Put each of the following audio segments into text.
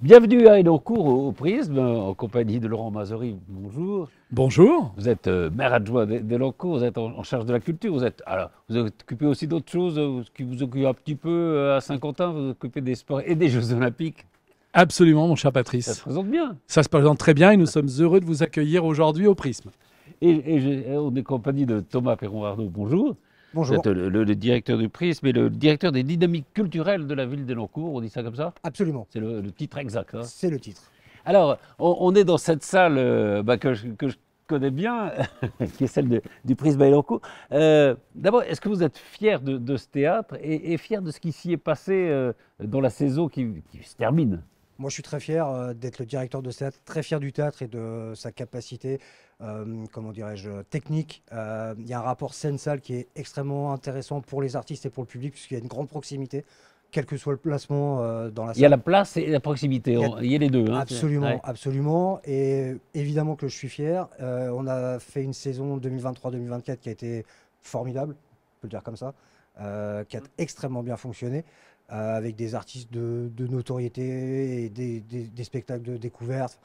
Bienvenue à Elancourt au Prisme, en compagnie de Laurent Mazory. Bonjour. Bonjour. Vous êtes maire adjoint d'Elancourt, vous êtes en charge de la culture. Vous occupez aussi d'autres choses qui vous occupent un petit peu à Saint-Quentin. Vous occupez des sports et des Jeux Olympiques. Absolument, mon cher Ça se Patrice. présente bien. Ça se présente très bien et nous sommes heureux de vous accueillir aujourd'hui au Prisme. On est en compagnie de Thomas Perron-Arnaud. Bonjour. Vous Bonjour. êtes le directeur du Prisme et le directeur des dynamiques culturelles de la ville d'Elancourt. On dit ça comme ça? Absolument, C'est le titre exact, hein. c'est le titre. Alors, on est dans cette salle que je connais bien, qui est celle du Prisme à Elancourt. D'abord, est-ce que vous êtes fier de ce théâtre et fier de ce qui s'y est passé dans la saison qui se termine? Moi, je suis très fier d'être le directeur de ce théâtre, très fier du théâtre et de sa capacité, comment dirais-je, technique. Il y a un rapport scène-salle qui est extrêmement intéressant pour les artistes et pour le public, puisqu'il y a une grande proximité, quel que soit le placement dans la salle. Il y a la place et la proximité, il y a les deux, hein. Absolument, Ouais. absolument. Et évidemment que je suis fier. On a fait une saison 2023-2024 qui a été formidable, on peut le dire comme ça, qui a extrêmement bien fonctionné, avec des artistes de notoriété et des spectacles de découverte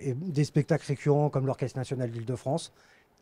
et des spectacles récurrents comme l'Orchestre national d'Île-de-France.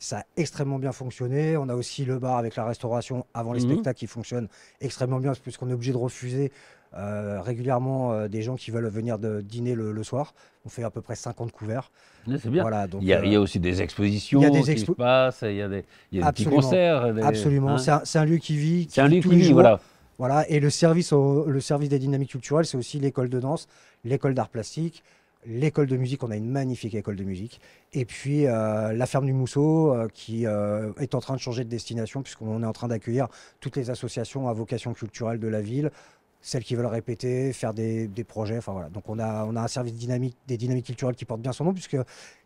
Ça a extrêmement bien fonctionné. On a aussi le bar avec la restauration avant les spectacles qui fonctionne extrêmement bien, puisqu'on est obligé de refuser régulièrement des gens qui veulent venir dîner le soir. On fait à peu près 50 couverts. Ouais, c'est bien. Voilà, donc, Il y a aussi des expositions il y a des qui se passent, il y a des petits Absolument. concerts. Absolument, hein. c'est un lieu qui vit, C'est un lieu tous qui les vit, jours. voilà. Voilà, et le service des dynamiques culturelles, c'est aussi l'école de danse, l'école d'art plastique, l'école de musique. On a une magnifique école de musique. Et puis la ferme du Mousseau qui est en train de changer de destination, puisqu'on est en train d'accueillir toutes les associations à vocation culturelle de la ville, celles qui veulent répéter, faire des projets. Enfin voilà. Donc on a un service dynamique, des dynamiques culturelles qui porte bien son nom, puisque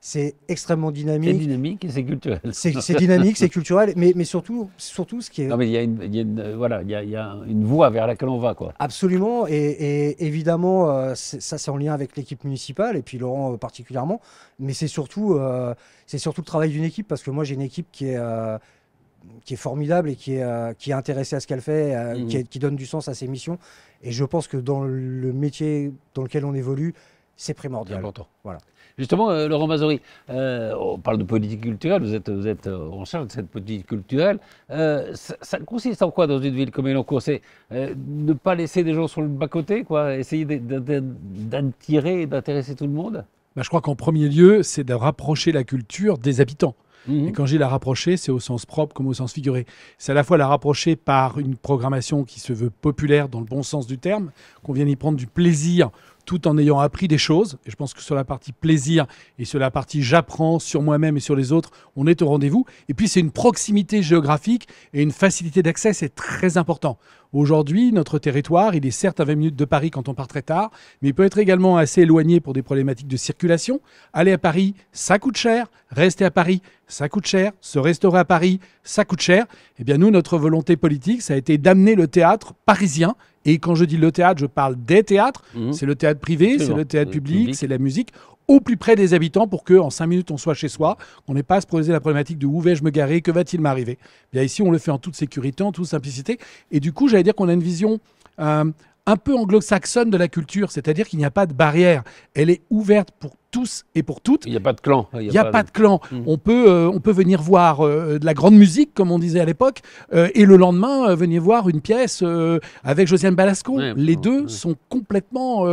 c'est extrêmement C'est dynamique. dynamique et c'est culturel. C'est dynamique, c'est culturel, mais surtout ce qui est Non, mais il y a une voie vers laquelle on va, quoi. absolument, et évidemment, ça c'est en lien avec l'équipe municipale, et puis Laurent particulièrement, mais c'est surtout le travail d'une équipe, parce que moi j'ai une équipe qui est formidable et qui est intéressée à ce qu'elle fait, qui donne du sens à ses missions, et je pense que dans le métier dans lequel on évolue, c'est C'est primordial. important. Voilà. Justement, Laurent Mazory, on parle de politique culturelle, vous êtes en charge de cette politique culturelle. Ça consiste en quoi dans une ville comme Elancourt? C'est ne pas laisser des gens sur le bas-côté, quoi, essayer d'attirer et d'intéresser tout le monde? Je crois qu'en premier lieu, c'est de rapprocher la culture des habitants. Mhm. Et quand je dis la rapprocher, c'est au sens propre comme au sens figuré. C'est à la fois la rapprocher par une programmation qui se veut populaire dans le bon sens du terme, qu'on vienne y prendre du plaisir tout en ayant appris des choses. Et je pense que sur la partie plaisir et sur la partie j'apprends sur moi-même et sur les autres, on est au rendez-vous. Et puis c'est une proximité géographique et une facilité d'accès, c'est très important. Aujourd'hui, notre territoire, il est certes à 20 minutes de Paris quand on part très tard, mais il peut être également assez éloigné pour des problématiques de circulation. Aller à Paris, ça coûte cher. Rester à Paris, ça coûte cher. Se restaurer à Paris, ça coûte cher. Eh bien, nous, notre volonté politique, ça a été d'amener le théâtre parisien. Et quand je dis le théâtre, je parle des théâtres. C'est le théâtre privé, c'est Absolument. le théâtre Le public, public. c'est la musique, au plus près des habitants pour qu'en 5 minutes, on soit chez soi, qu'on n'ait pas à se poser la problématique de où vais-je me garer, que va-t-il m'arriver. Bien ici, on le fait en toute sécurité, en toute simplicité. Et du coup, j'allais dire qu'on a une vision un peu anglo-saxonne de la culture, c'est-à-dire qu'il n'y a pas de barrière. Elle est ouverte pour tous et pour toutes. Il n'y a pas de clan. Il n'y a pas de clan. On peut venir voir de la grande musique, comme on disait à l'époque, et le lendemain, venir voir une pièce avec Josiane Balasco. Ouais, les deux sont complètement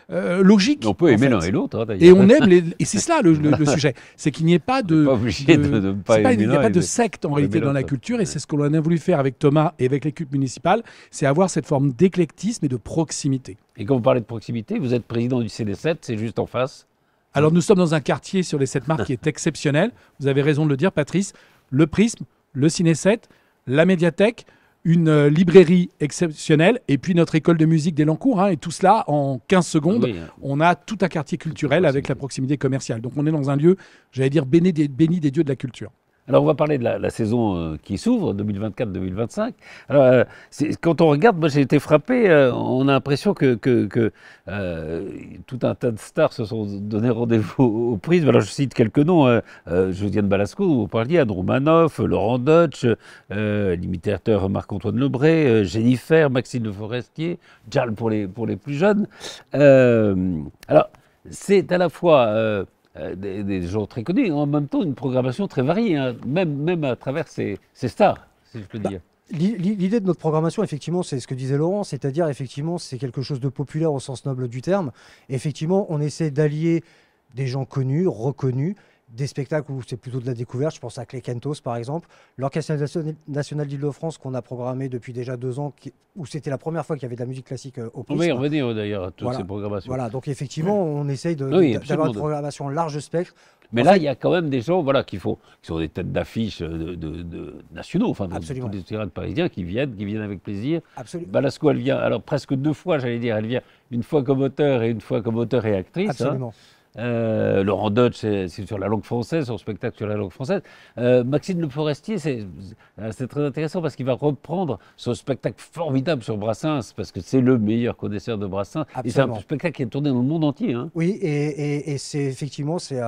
logiques. On peut en aimer fait. l'un et l'autre, hein, d'ailleurs. Et on aime et c'est cela le sujet, c'est qu'il n'y ait pas de, pas obligé de ne pas c'est pas- aimer il n'y a l'un pas et de de- secte en aimer réalité dans la l'autre. culture, et c'est ce qu'on a voulu faire avec Thomas et avec l'équipe municipale, c'est avoir cette forme d'éclectisme et de proximité. Et quand vous parlez de proximité, vous êtes président du CD7, c'est juste en face. Alors nous sommes dans un quartier sur les 7 marques qui est exceptionnel, vous avez raison de le dire Patrice, le Prisme, le Ciné 7, la médiathèque, une librairie exceptionnelle, et puis notre école de musique d'Elancourt, et tout cela en 15 secondes. Oui. On a tout un quartier culturel avec la proximité commerciale. Donc on est dans un lieu, j'allais dire, béni des dieux de la culture. Alors on va parler de la saison qui s'ouvre, 2024-2025. Alors quand on regarde, moi j'ai été frappé, on a l'impression que tout un tas de stars se sont donné rendez-vous au Prisme. Alors je cite quelques noms, Josiane Balasco, vous parliez, Anne Romanoff, Laurent Deutsch, l'imitateur Marc-Antoine Lebré, Jennifer, Maxime Le Forestier, Jal pour les plus jeunes. Alors c'est à la fois des gens très connus et en même temps une programmation très variée, hein, même à travers ces stars, si je peux Bah, dire. L'idée de notre programmation, effectivement, c'est ce que disait Laurent, c'est-à-dire, effectivement, c'est quelque chose de populaire au sens noble du terme. Effectivement, on essaie d'allier des gens connus, reconnus, des spectacles où c'est plutôt de la découverte. Je pense à Clé Kentos, par exemple. L'Orchestre national d'Île-de-France, qu'on a programmé depuis déjà 2 ans, où c'était la première fois qu'il y avait de la musique classique au On va y Prisme. revenir d'ailleurs à toutes Voilà. ces programmations. Voilà, donc effectivement, on essaye Oui, d'avoir absolument. une programmation large spectre. Mais En là, fait- il y a quand même des gens voilà, qui sont des têtes d'affiche nationaux, enfin, de Absolument. tous les théâtres parisiens qui viennent avec plaisir. Absolument. Balasco, elle vient, alors presque 2 fois, j'allais dire, elle vient une fois comme auteur et une fois comme auteur et actrice. Hein. Absolument. Laurent Deutsch, c'est sur la langue française, son spectacle sur la langue française. Maxime Le Forestier, c'est très intéressant parce qu'il va reprendre son spectacle formidable sur Brassens, parce que c'est le meilleur connaisseur de Brassens. Et c'est un Absolument. spectacle qui est tourné dans le monde entier. Hein. Oui, et c'est effectivement, c'est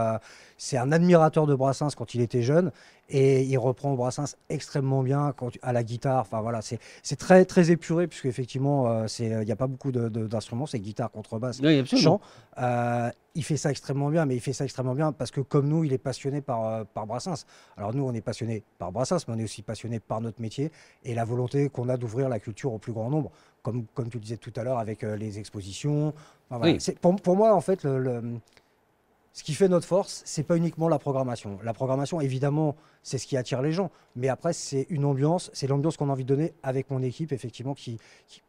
un admirateur de Brassens quand il était jeune, et il reprend Brassens extrêmement bien à la guitare. Enfin voilà, c'est très très épuré puisque effectivement, il n'y a pas beaucoup d'instruments, c'est guitare, contrebasse, Oui, absolument. chant. Il fait ça extrêmement bien, mais il fait ça extrêmement bien parce que comme nous, il est passionné par Brassens. Alors nous, on est passionné par Brassens, mais on est aussi passionné par notre métier et la volonté qu'on a d'ouvrir la culture au plus grand nombre, comme tu le disais tout à l'heure avec les expositions. Enfin, voilà. Oui. Pour moi, en fait, ce qui fait notre force, c'est pas uniquement la programmation. La programmation, évidemment, c'est ce qui attire les gens. Mais après, c'est une ambiance, c'est l'ambiance qu'on a envie de donner avec mon équipe, effectivement,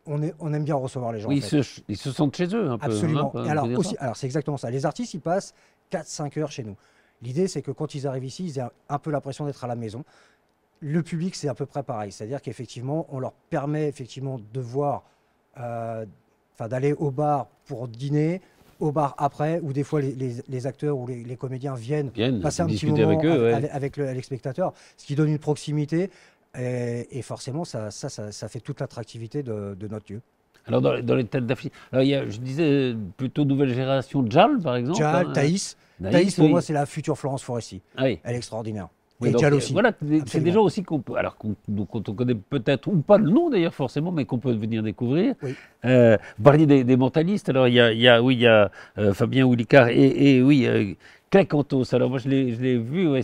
on aime bien recevoir les gens. Oui, en fait. ils se sentent chez eux un peu. Absolument. Hein, Et alors, on peut dire ça. alors c'est exactement ça. Les artistes, ils passent 4-5 heures chez nous. L'idée, c'est que quand ils arrivent ici, ils aient un peu l'impression d'être à la maison. Le public, c'est à peu près pareil. C'est-à-dire qu'effectivement, on leur permet effectivement de voir, d'aller au bar pour dîner, au bar après, où des fois les acteurs ou les comédiens viennent passer un petit discuter moment avec eux. Ouais. avec les spectateurs, ce qui donne une proximité. Et forcément, ça fait toute l'attractivité de notre lieu. Alors, dans les têtes d'affiche, alors, je disais plutôt nouvelle génération de Jal, par exemple. Jal, hein. Thaïs. Naïs, Thaïs, pour oui. moi, c'est la future Florence Foresti. Ah oui. Elle est extraordinaire. Oui, Et donc, Jal aussi. Voilà, c'est des Absolument. gens aussi qu'on peut, alors dont on connaît peut-être, ou pas le nom d'ailleurs forcément, mais qu'on peut venir découvrir. Oui. Vous parliez des mentalistes, alors il y a Fabien Olicard et oui, Clay Cantos. Alors moi je l'ai vu, ouais,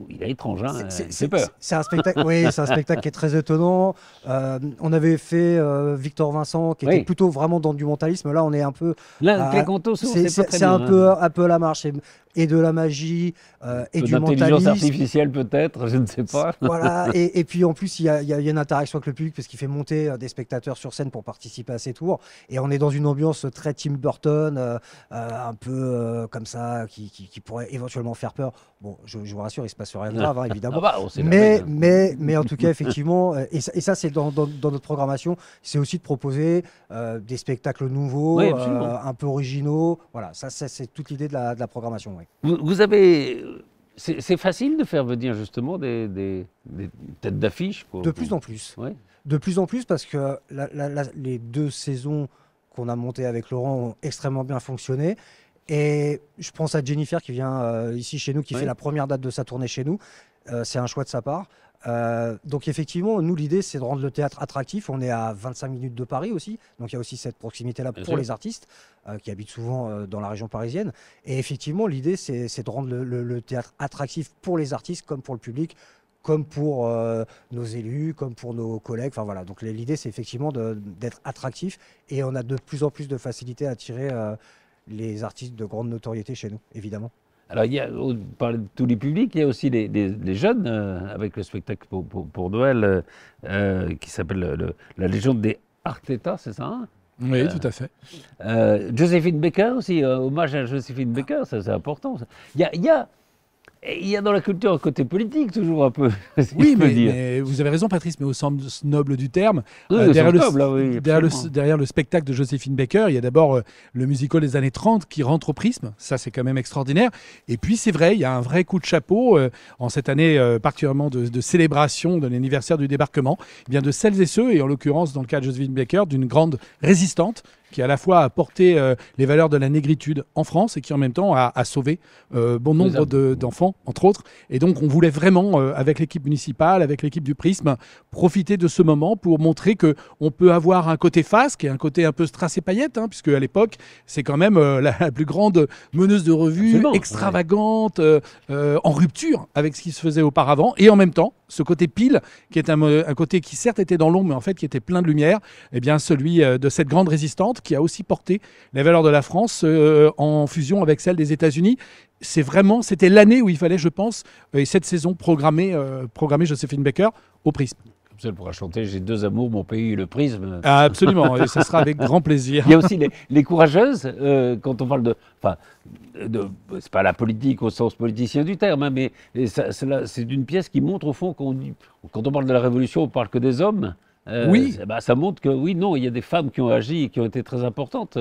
il est étrange, hein, il fait peur. C'est un spectacle, oui, c'est un spectacle qui est très étonnant. On avait fait Victor Vincent, qui était Oui. plutôt vraiment dans du mentalisme. Là, on est un peu. Là, Clay Cantos, c'est pas très C'est bien. un peu à la marche. Et de la magie, et peu du d'intelligence mentalisme. artificielle peut-être, je ne sais pas. Voilà, et puis en plus, il y a une interaction avec le public parce qu'il fait monter des spectateurs sur scène pour participer à ses tours. Et on est dans une ambiance très Tim Burton, un peu comme ça, qui pourrait éventuellement faire peur. Bon, je vous rassure, il ne se passe rien de grave, hein, évidemment. Ah bah, on sait jamais, Mais en tout cas, effectivement, et ça c'est dans notre programmation, c'est aussi de proposer des spectacles nouveaux, Oui, absolument. un peu originaux. Voilà, ça c'est toute l'idée de la programmation. Oui. Vous avez. C'est facile de faire venir justement des têtes d'affiche. De plus en plus. Ouais. De plus en plus parce que les 2 saisons qu'on a montées avec Laurent ont extrêmement bien fonctionné. Et je pense à Jennifer qui vient ici chez nous, qui fait la première date de sa tournée chez nous. C'est un choix de sa part. Donc effectivement, nous, l'idée, c'est de rendre le théâtre attractif. On est à 25 minutes de Paris aussi. Donc il y a aussi cette proximité-là pour les artistes qui habitent souvent dans la région parisienne. Et effectivement, l'idée, c'est de rendre le théâtre attractif pour les artistes comme pour le public, comme pour nos élus, comme pour nos collègues. Enfin voilà, donc l'idée, c'est effectivement d'être attractif. Et on a de plus en plus de facilité à attirer les artistes de grande notoriété chez nous, évidemment. Alors, on parle de tous les publics, il y a aussi les jeunes, avec le spectacle pour Noël, qui s'appelle La légende des Arteta, c'est ça hein Oui, tout à fait. Joséphine Baker aussi, hommage à Joséphine Baker, ça c'est important. Ça. Il y a dans la culture un côté politique toujours un peu. Si Oui, je peux dire. mais vous avez raison, Patrice, mais au sens noble du terme, Oui, derrière, oui, derrière le spectacle de Joséphine Baker, il y a d'abord le musical des années 30 qui rentre au prisme. Ça, c'est quand même extraordinaire. Et puis, c'est vrai, il y a un vrai coup de chapeau en cette année particulièrement de célébration de l'anniversaire du débarquement, eh bien de celles et ceux, et en l'occurrence, dans le cas de Joséphine Baker, d'une grande résistante qui à la fois a porté les valeurs de la négritude en France et qui en même temps a sauvé bon nombre d'enfants, entre autres. Et donc on voulait vraiment, avec l'équipe municipale, avec l'équipe du Prisme, profiter de ce moment pour montrer qu'on peut avoir un côté face, qui est un côté un peu strass et paillettes, hein, puisque à l'époque, c'est quand même la plus grande meneuse de revue, Absolument, extravagante, en rupture avec ce qui se faisait auparavant. Et en même temps, ce côté pile, qui est un côté qui certes était dans l'ombre, mais en fait qui était plein de lumière, eh bien celui de cette grande résistante qui a aussi porté les valeurs de la France en fusion avec celles des États-Unis. C'était l'année où il fallait, je pense, et cette saison programmer Joséphine Baker au Prisme. Elle pourra chanter J'ai deux amours, mon pays et le Prisme. Ah, absolument, et ce sera avec grand plaisir. Il y a aussi les courageuses, quand on parle c'est pas la politique au sens politicien du terme, hein, mais c'est une pièce qui montre au fond quand on parle de la Révolution, on parle que des hommes. Oui. Ça montre que oui, non, il y a des femmes qui ont agi et qui ont été très importantes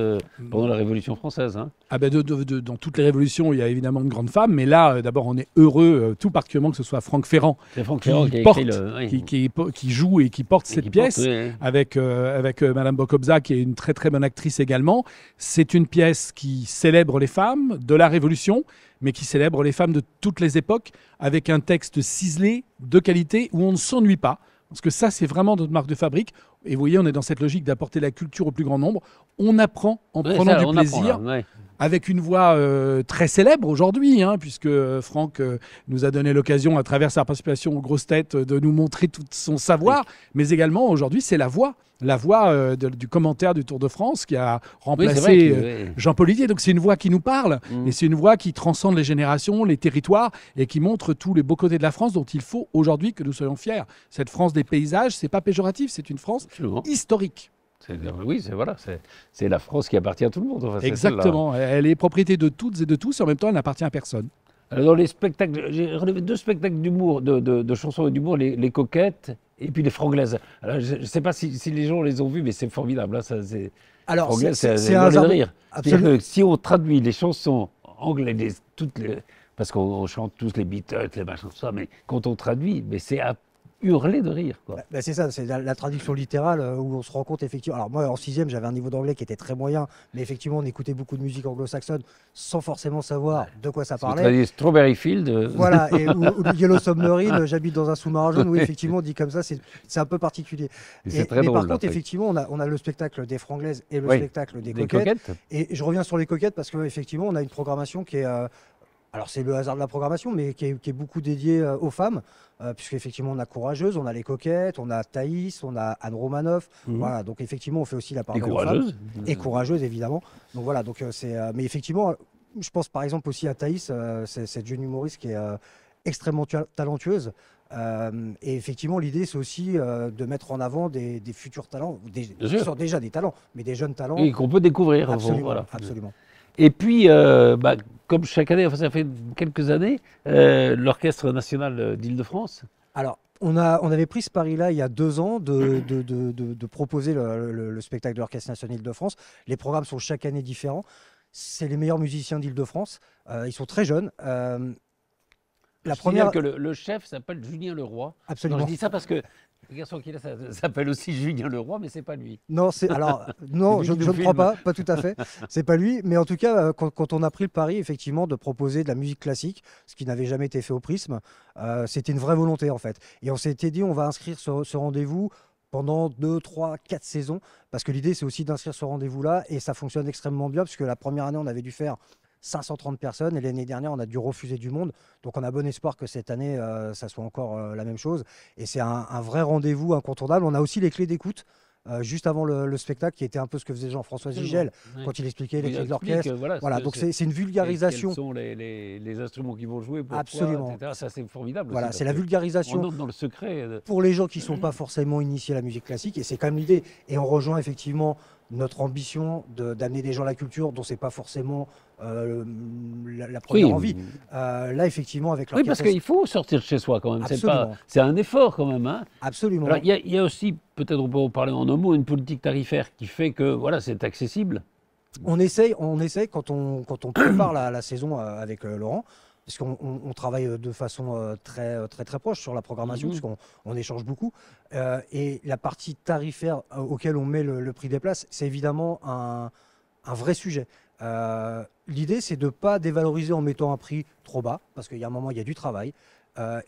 pendant la Révolution française. Hein. Ah ben dans toutes les révolutions, il y a évidemment de grandes femmes, mais là, d'abord, on est heureux, tout particulièrement que ce soit Franck Ferrand, qui joue et qui porte cette pièce, avec Madame Bokobza, qui est une très très bonne actrice également. C'est une pièce qui célèbre les femmes de la Révolution, mais qui célèbre les femmes de toutes les époques, avec un texte ciselé, de qualité, où on ne s'ennuie pas. Parce que ça, c'est vraiment notre marque de fabrique. Et vous voyez, on est dans cette logique d'apporter la culture au plus grand nombre. On apprend en prenant du plaisir, avec une voix très célèbre aujourd'hui, hein, puisque Franck nous a donné l'occasion, à travers sa participation aux Grosses Têtes, de nous montrer tout son savoir. Oui. Mais également, aujourd'hui, c'est la voix du commentaire du Tour de France qui a remplacé Jean-Paul Ollivier. Donc c'est une voix qui nous parle, et c'est une voix qui transcende les générations, les territoires, et qui montre tous les beaux côtés de la France dont il faut aujourd'hui que nous soyons fiers. Cette France des paysages, c'est pas péjoratif, c'est une France historique. C'est la France qui appartient à tout le monde. Enfin, exactement, elle est propriété de toutes et de tous, et en même temps elle n'appartient à personne. Alors, dans les spectacles, j'ai relevé 2 spectacles d'humour, de chansons et d'humour, les Coquettes et puis les Franglaises. Alors, je ne sais pas si les gens les ont vus, mais c'est formidable. Hein, alors, Franglaises, c'est un de rire. Que si on traduit les chansons anglaises, parce qu'on chante tous les Beatles, les machins, tout ça, mais quand on traduit, c'est à hurler de rire. C'est ça, c'est la traduction littérale où on se rend compte effectivement. Alors moi en 6e j'avais un niveau d'anglais qui était très moyen, mais effectivement on écoutait beaucoup de musique anglo-saxonne sans forcément savoir de quoi ça parlait. Strawberry Field. Voilà, et ou Yellow Submarine, j'habite dans un sous-marin jaune, où effectivement dit comme ça, c'est un peu particulier. Mais par contre effectivement on a le spectacle des Franglaises et le spectacle des Coquettes. Et je reviens sur les Coquettes parce qu'effectivement on a une programmation qui est... alors c'est le hasard de la programmation, mais qui est beaucoup dédiée aux femmes, puisqu'effectivement on a Courageuse, on a les Coquettes, on a Thaïs, on a Anne Romanoff. Voilà, donc effectivement on fait aussi la part aux femmes. Et Courageuse évidemment. Donc voilà, donc mais effectivement, je pense par exemple aussi à Thaïs, cette jeune humoriste qui est extrêmement talentueuse. Et effectivement, l'idée, c'est aussi de mettre en avant des futurs talents, déjà des talents, mais des jeunes talents. Et qu'on peut découvrir. Absolument, voilà. absolument. Et puis, comme chaque année, ça fait quelques années, l'Orchestre national d'Île-de-France. Alors, on avait pris ce pari-là il y a 2 ans de proposer le spectacle de l'Orchestre national d'Île-de-France. Les programmes sont chaque année différents. C'est les meilleurs musiciens d'Île-de-France. Ils sont très jeunes. La première... que le chef s'appelle Julien Leroy. Absolument. Non, je dis ça parce que le garçon qui est là, ça s'appelle aussi Julien Leroy, mais c'est pas lui. Non, non, je ne crois pas tout à fait. C'est pas lui, mais en tout cas, quand on a pris le pari, effectivement, de proposer de la musique classique, ce qui n'avait jamais été fait au Prisme, c'était une vraie volonté en fait. Et on s'était dit, on va inscrire ce rendez-vous pendant 2, 3, 4 saisons, parce que l'idée, c'est aussi d'inscrire ce rendez-vous-là, et ça fonctionne extrêmement bien, puisque la première année, on avait dû faire 530 personnes, et l'année dernière, on a dû refuser du monde. Donc on a bon espoir que cette année, ça soit encore la même chose. Et c'est un vrai rendez-vous incontournable. On a aussi les clés d'écoute. Juste avant le spectacle, qui était un peu ce que faisait Jean-François Gigel quand il expliquait les clés de l'orchestre. Voilà, donc c'est une vulgarisation. Quels sont les instruments qui vont jouer, pourquoi, absolument. etc. Ça, c'est formidable. Voilà, c'est la vulgarisation. On entre dans le secret. Pour les gens qui ne sont pas forcément initiés à la musique classique, et c'est quand même l'idée. Et on rejoint effectivement notre ambition d'amener des gens à la culture dont c'est pas forcément la première envie. Là, effectivement, avec l'orchestre... Oui, parce qu'il faut sortir de chez soi quand même. C'est un effort quand même. Hein. Absolument. Alors, il y a aussi, peut-être on peut en parler en un mot, une politique tarifaire qui fait que voilà, c'est accessible. On essaye quand on prépare la saison avec Laurent. puisqu'on travaille de façon très proche sur la programmation, puisqu'on échange beaucoup. Et la partie tarifaire auquel on met le prix des places, c'est évidemment un vrai sujet. L'idée, c'est de ne pas dévaloriser en mettant un prix trop bas, parce qu'il y a un moment, il y a du travail.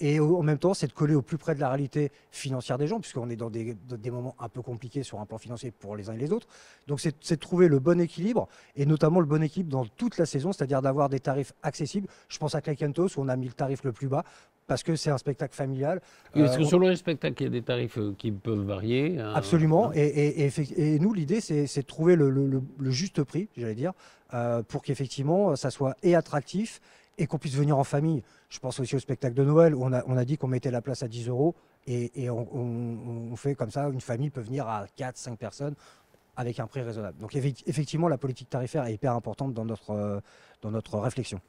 Et en même temps, c'est de coller au plus près de la réalité financière des gens, puisqu'on est dans des moments un peu compliqués sur un plan financier pour les uns et les autres. Donc, c'est de trouver le bon équilibre, et notamment le bon équilibre dans toute la saison, c'est-à-dire d'avoir des tarifs accessibles. Je pense à Cake & Toast, où on a mis le tarif le plus bas, parce que c'est un spectacle familial. Est-ce que selon les spectacles, il y a des tarifs qui peuvent varier Absolument. Et nous, l'idée, c'est de trouver le juste prix, j'allais dire, pour qu'effectivement, ça soit et attractif et qu'on puisse venir en famille. Je pense aussi au spectacle de Noël, où on a dit qu'on mettait la place à 10 € et on fait comme ça, une famille peut venir à 4-5 personnes avec un prix raisonnable. Donc effectivement, la politique tarifaire est hyper importante dans notre réflexion.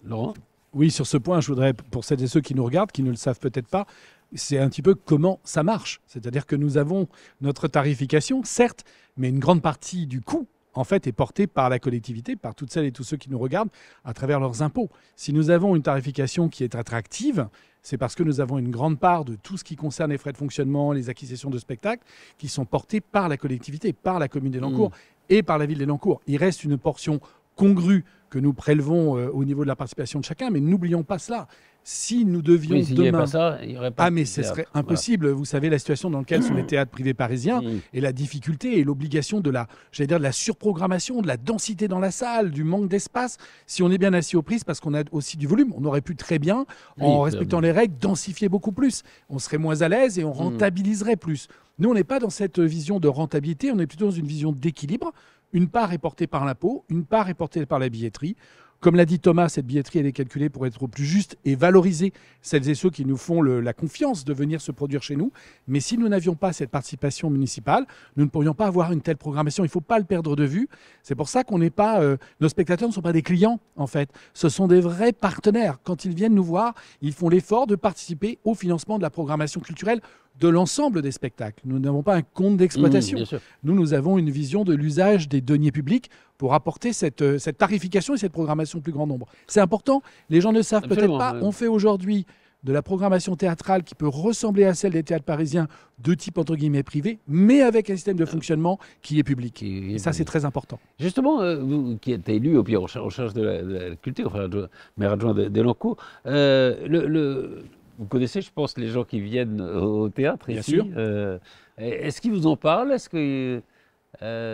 Laurent ? Oui, sur ce point, je voudrais, pour celles et ceux qui nous regardent, qui ne le savent peut-être pas, c'est un petit peu comment ça marche. C'est-à-dire que nous avons notre tarification, certes, mais une grande partie du coût, en fait, est portée par la collectivité, par toutes celles et tous ceux qui nous regardent, à travers leurs impôts. Si nous avons une tarification qui est attractive, c'est parce que nous avons une grande part de tout ce qui concerne les frais de fonctionnement, les acquisitions de spectacles, qui sont portés par la collectivité, par la commune d'Elancourt et par la ville d'Elancourt. Il reste une portion congrue que nous prélevons au niveau de la participation de chacun, mais n'oublions pas cela. Si nous devions demain... il n'y aurait pas mais ce serait impossible. Voilà. Vous savez la situation dans laquelle sont les théâtres privés parisiens et la difficulté et l'obligation de la surprogrammation, de la densité dans la salle, du manque d'espace. Si on est bien assis aux prises, parce qu'on a aussi du volume, on aurait pu très bien, en respectant les règles, densifier beaucoup plus. On serait moins à l'aise et on rentabiliserait plus. Nous, on n'est pas dans cette vision de rentabilité, on est plutôt dans une vision d'équilibre. Une part est portée par l'impôt, une part est portée par la billetterie. Comme l'a dit Thomas, cette billetterie, elle est calculée pour être au plus juste et valoriser celles et ceux qui nous font la confiance de venir se produire chez nous. Mais si nous n'avions pas cette participation municipale, nous ne pourrions pas avoir une telle programmation. Il ne faut pas le perdre de vue. C'est pour ça qu'on n'est pas... nos spectateurs ne sont pas des clients, en fait. Ce sont des vrais partenaires. Quand ils viennent nous voir, ils font l'effort de participer au financement de la programmation culturelle de l'ensemble des spectacles. Nous n'avons pas un compte d'exploitation. Nous avons une vision de l'usage des deniers publics pour apporter cette tarification et cette programmation au plus grand nombre. C'est important. Les gens ne savent peut-être pas. On fait aujourd'hui de la programmation théâtrale qui peut ressembler à celle des théâtres parisiens de type entre guillemets privé, mais avec un système de fonctionnement qui est public. Et ça, c'est très important. Justement, vous qui êtes élu au en charge de la culture, enfin, maire adjoint d'Elancourt, vous connaissez, je pense, les gens qui viennent au théâtre ici. Bien sûr. Est-ce qu'ils vous en parlent? Est-ce que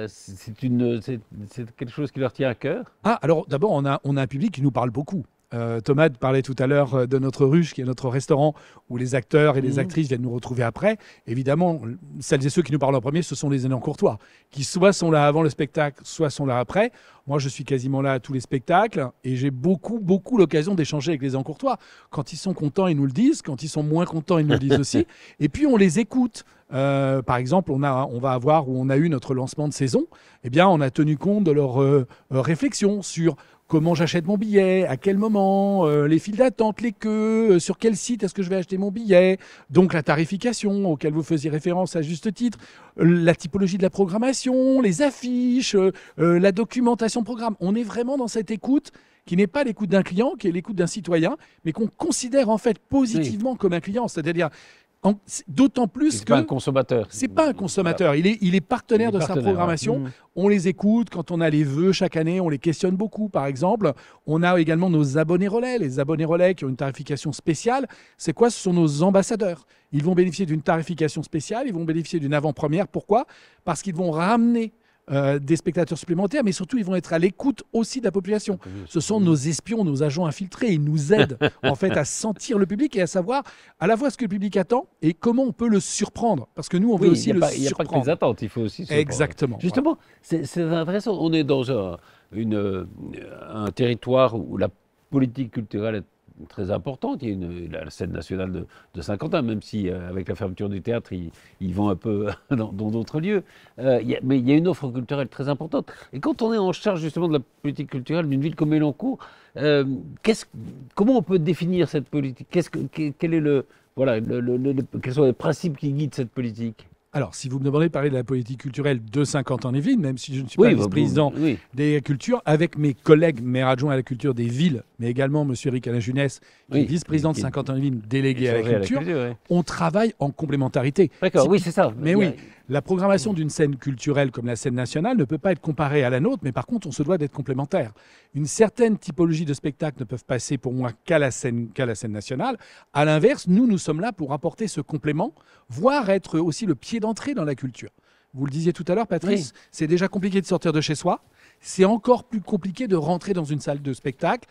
c'est quelque chose qui leur tient à cœur? Alors d'abord, on a un public qui nous parle beaucoup. Thomas parlait tout à l'heure de notre ruche, qui est notre restaurant, où les acteurs et les actrices viennent nous retrouver après. Évidemment, celles et ceux qui nous parlent en premier, ce sont les Elancourtois, qui soit sont là avant le spectacle, soit sont là après. Moi, je suis quasiment là à tous les spectacles et j'ai beaucoup l'occasion d'échanger avec les Elancourtois. Quand ils sont contents, ils nous le disent. Quand ils sont moins contents, ils nous le disent aussi. Et puis, on les écoute. Par exemple, on va avoir, où on a eu notre lancement de saison, eh bien, on a tenu compte de leurs réflexions sur comment j'achète mon billet, à quel moment, les files d'attente, les queues, sur quel site est-ce que je vais acheter mon billet, donc la tarification auquel vous faisiez référence à juste titre, la typologie de la programmation, les affiches, la documentation de programme. On est vraiment dans cette écoute qui n'est pas l'écoute d'un client, qui est l'écoute d'un citoyen, mais qu'on considère en fait positivement comme un client, c'est-à-dire d'autant plus que c'est pas un consommateur. C'est pas un consommateur. Il est partenaire de sa programmation. On les écoute quand on a les vœux chaque année. On les questionne beaucoup. Par exemple, on a également nos abonnés relais. Les abonnés relais qui ont une tarification spéciale. C'est quoi? Ce sont nos ambassadeurs. Ils vont bénéficier d'une tarification spéciale. Ils vont bénéficier d'une avant-première. Pourquoi? Parce qu'ils vont ramener des spectateurs supplémentaires, mais surtout ils vont être à l'écoute aussi de la population. Ce sont nos espions, nos agents infiltrés. Ils nous aident en fait à sentir le public et à savoir à la fois ce que le public attend et comment on peut le surprendre. Parce que nous, on veut aussi le surprendre. Il n'y a pas que les attentes, il faut aussi surprendre. Exactement. Justement, c'est intéressant. On est dans un territoire où la politique culturelle est très importante. Il y a la scène nationale de Saint-Quentin, même si avec la fermeture du théâtre, ils vont un peu dans d'autres lieux. Mais il y a une offre culturelle très importante. Et quand on est en charge justement de la politique culturelle d'une ville comme Elancourt, comment on peut définir cette politique? Quel est quels sont les principes qui guident cette politique? Alors, si vous me demandez de parler de la politique culturelle de 50 ans des villes, même si je ne suis pas vice-président des cultures, avec mes collègues maires adjoints à la culture des villes, mais également M. Eric Alain Junès, qui est vice-président de 50 ans des villes, délégué à la culture, on travaille en complémentarité. D'accord, oui, c'est ça. Mais oui, la programmation d'une scène culturelle comme la scène nationale ne peut pas être comparée à la nôtre, mais par contre, on se doit d'être complémentaires. Une certaine typologie de spectacles ne peuvent passer pour moi qu'à la scène nationale. À l'inverse, nous sommes là pour apporter ce complément, voire être aussi le pied d'entrée dans la culture. Vous le disiez tout à l'heure, Patrice, c'est déjà compliqué de sortir de chez soi. C'est encore plus compliqué de rentrer dans une salle de spectacle.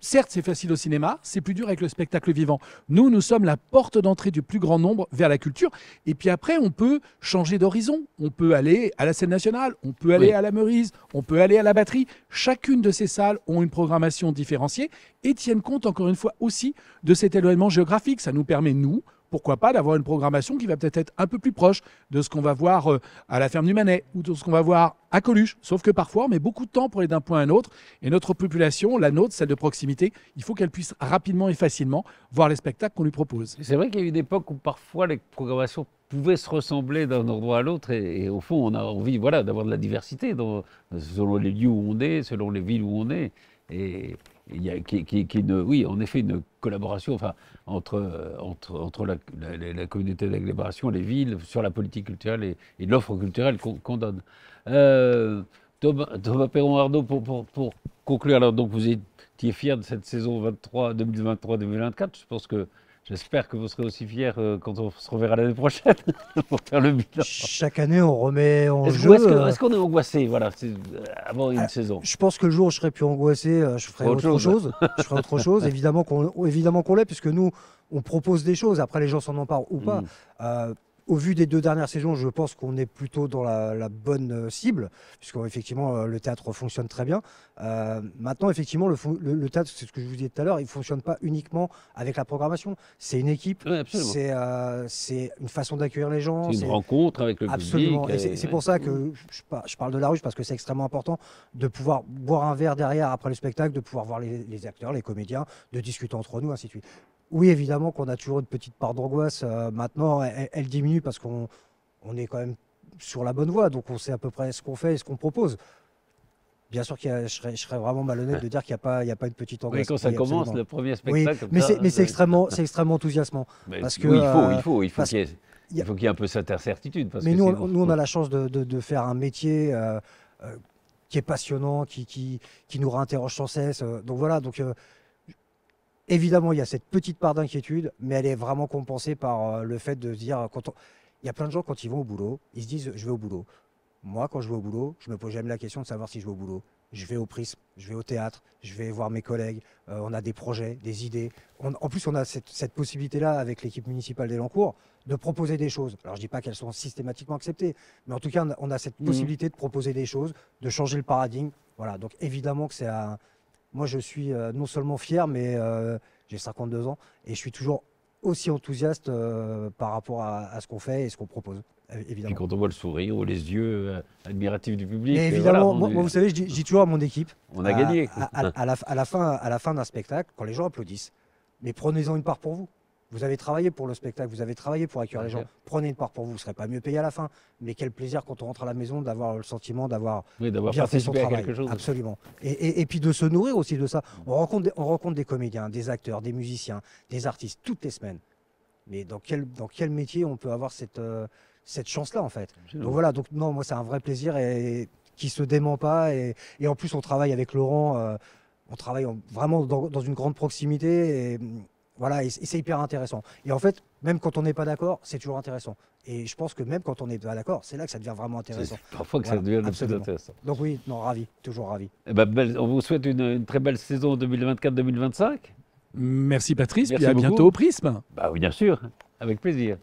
Certes, c'est facile au cinéma, c'est plus dur avec le spectacle vivant. Nous sommes la porte d'entrée du plus grand nombre vers la culture. Et puis après, on peut changer d'horizon. On peut aller à la scène nationale, on peut aller à la Meurize, on peut aller à la Batterie. Chacune de ces salles ont une programmation différenciée et tiennent compte, encore une fois, aussi de cet éloignement géographique. Ça nous permet, nous, pourquoi pas, d'avoir une programmation qui va peut-être être un peu plus proche de ce qu'on va voir à la ferme du Manet ou de ce qu'on va voir à Coluche. Sauf que parfois, on met beaucoup de temps pour aller d'un point à un autre. Et notre population, la nôtre, celle de proximité, il faut qu'elle puisse rapidement et facilement voir les spectacles qu'on lui propose. C'est vrai qu'il y a eu une époque où parfois les programmations pouvaient se ressembler d'un endroit à l'autre et au fond, on a envie d'avoir de la diversité selon les lieux où on est, selon les villes où on est. Et il y a en effet une collaboration entre la communauté d'agglomération, les villes, sur la politique culturelle et l'offre culturelle qu'on donne. Thomas Perron-Arnault, pour conclure, alors donc vous étiez fier de cette saison 2023-2024. J'espère que vous serez aussi fier quand on se reverra l'année prochaine pour faire le bilan. Chaque année, on remet en jeu. Est-ce qu'on est angoissé avant une saison? Je pense que le jour où je serai plus angoissé, je ferai autre chose. Je ferai autre chose. Évidemment qu'on l'est, puisque nous, on propose des choses. Après, les gens s'en emparent ou pas. Au vu des 2 dernières saisons, je pense qu'on est plutôt dans la bonne cible, puisqu'effectivement, le théâtre fonctionne très bien. Maintenant, effectivement, le théâtre, c'est ce que je vous disais tout à l'heure, il ne fonctionne pas uniquement avec la programmation. C'est une équipe, c'est une façon d'accueillir les gens. C'est une rencontre avec le public. Absolument. Et c'est pour ça que je parle de la ruche, parce que c'est extrêmement important de pouvoir boire un verre derrière, après le spectacle, de pouvoir voir les acteurs, les comédiens, de discuter entre nous, ainsi de suite. Oui, évidemment qu'on a toujours une petite part d'angoisse. Maintenant, elle diminue parce qu'on est quand même sur la bonne voie. Donc, on sait à peu près ce qu'on fait et ce qu'on propose. Bien sûr, je serais vraiment malhonnête de dire qu'il n'y a pas une petite angoisse. Oui, quand ça commence, absolument. Le premier spectacle. Oui, mais c'est extrêmement enthousiasmant. Parce que, il faut qu'il y ait un peu cette incertitude. Mais nous, on a la chance de faire un métier qui est passionnant, qui nous réinterroge sans cesse. Donc voilà. Évidemment, il y a cette petite part d'inquiétude, mais elle est vraiment compensée par le fait de se dire, il y a plein de gens, quand ils vont au boulot, ils se disent, je vais au boulot. Moi, quand je vais au boulot, je me pose jamais la question de savoir si je vais au boulot. Je vais au Prisme, je vais au théâtre, je vais voir mes collègues, on a des projets, des idées. En plus, on a cette possibilité-là avec l'équipe municipale d'Elancourt de proposer des choses. Alors, je ne dis pas qu'elles sont systématiquement acceptées, mais en tout cas, on a cette possibilité de proposer des choses, de changer le paradigme. Voilà, donc évidemment que c'est un... Moi, je suis non seulement fier, mais j'ai 52 ans et je suis toujours aussi enthousiaste par rapport à ce qu'on fait et ce qu'on propose, évidemment. Et quand on voit le sourire ou les yeux admiratifs du public. Mais évidemment, moi, vous savez, je dis toujours à mon équipe, on a gagné. À la fin d'un spectacle, quand les gens applaudissent, mais prenez-en une part pour vous. Vous avez travaillé pour le spectacle, vous avez travaillé pour accueillir les gens. Prenez une part pour vous, vous ne serez pas mieux payé à la fin. Mais quel plaisir quand on rentre à la maison d'avoir le sentiment d'avoir bien fait son travail. Quelque chose. Absolument. Et puis de se nourrir aussi de ça. On rencontre des comédiens, des acteurs, des musiciens, des artistes toutes les semaines. Mais dans quel métier on peut avoir cette chance-là en fait? Donc voilà, non, moi c'est un vrai plaisir et qui ne se dément pas. Et en plus on travaille avec Laurent, on travaille vraiment dans une grande proximité. Voilà, et c'est hyper intéressant. Et en fait, même quand on n'est pas d'accord, c'est toujours intéressant. Et je pense que même quand on n'est pas d'accord, c'est là que ça devient vraiment intéressant. C'est parfois que ça devient le plus intéressant. Donc oui, non, ravi, toujours ravi. On vous souhaite une très belle saison 2024-2025. Merci Patrice, Merci puis à beaucoup. bientôt au Prisme. Oui, bien sûr, avec plaisir.